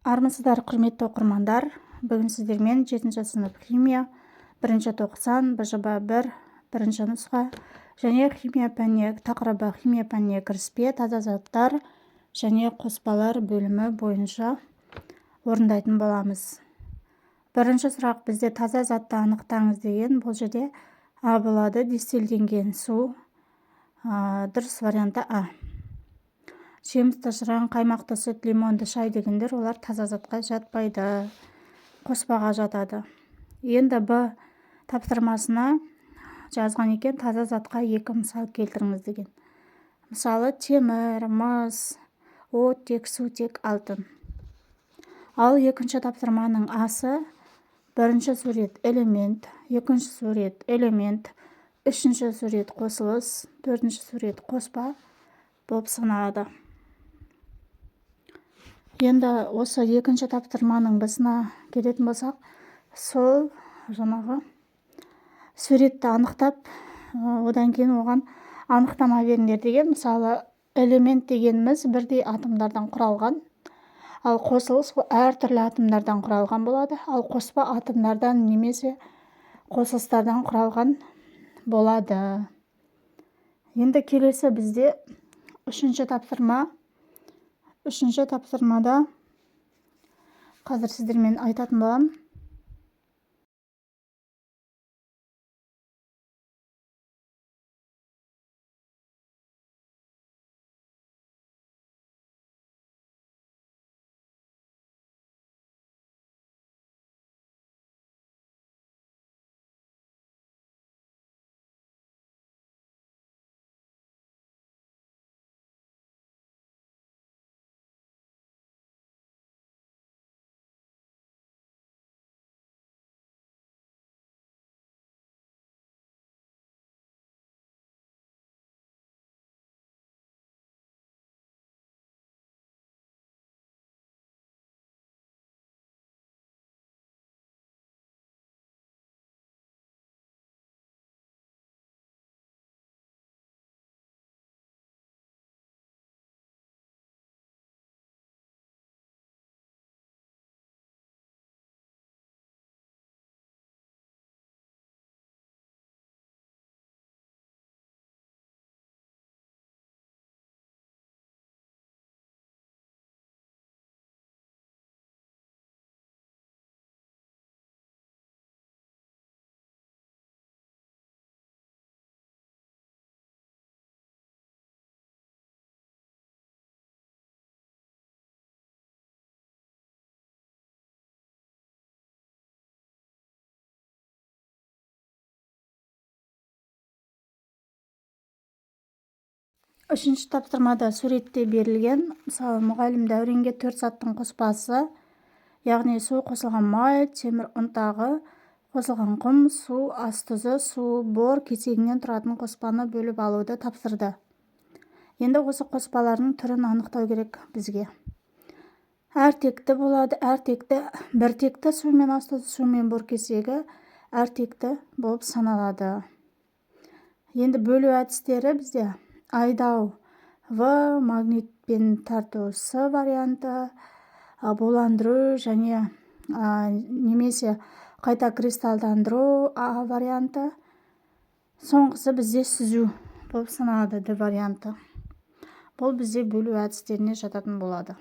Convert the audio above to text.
Армысыздар, құрметті оқырмандар. Бүгін сіздермен 7 сынып химия, 1-тоқсан, БЖБ 1, бірінші нұсқа және химия пәніне тақырыбы химия пәніне кіріспе таза заттар және қоспалар бөлімі бойынша орындайтын боламыз. Бірінші сұрақ бізде таза затты анықтаңыз деген. Бұл жерде А болады, дистилденген су. Дұрыс варианты А. Жемісті шыран, қаймақты сүт, лимонды шай дегендер олар таза затқа жатпайды, қоспаға жатады. Енді Б тапсырмасына жазған екен, таза затқа 2 мысал келтіріңіз деген. Мысалы, темір, мыс, оттек, сутек, алтын. Ал екінші тапсырманың Асы: бірінші сурет элемент, екінші сурет элемент, үшінші сурет қосылыс, төртінші сурет қоспа болып саналады. Енді осы екінші тапсырманың Б'сына келетін болсақ, сол жаңағы суретті анықтап, одан кейін оған анықтама беріңдер деген. Мысалы, элемент дегеніміз бірдей атомдардан құралған, ал қосылыс әртүрлі атомдардан құралған болады, ал қоспа атомдардан немесе қосылыстардан құралған болады. Енді келесі бізде үшінші тапсырма. Үшінші тапсырмада қазір сіздермен айтатын боламын. Үшінші тапсырмада суретте берілген, мысалы, мұғалім Дәуренге 4 заттың қоспасы, яғни су, қосылған май, темір ұнтағы, қосылған құм, су, ас тұзы, су, бор кесегінен тұратын қоспаны бөліп алуды тапсырды. Енді осы қоспалардың түрін анықтау керек бізге. Әртекті болады, әртекті, біртекті сумен ас тұзы, сумен бор кесегі әртекті болып саналады. Енді бөлу әдістері бізде айдау В, магнитпен тарту С варианты, буландыру және немесе қайта кристалдандыру А варианты. Соңғысы бізде сүзу болып саналады Д варианты. Бұл бізде бөлу әдістеріне жататын болады.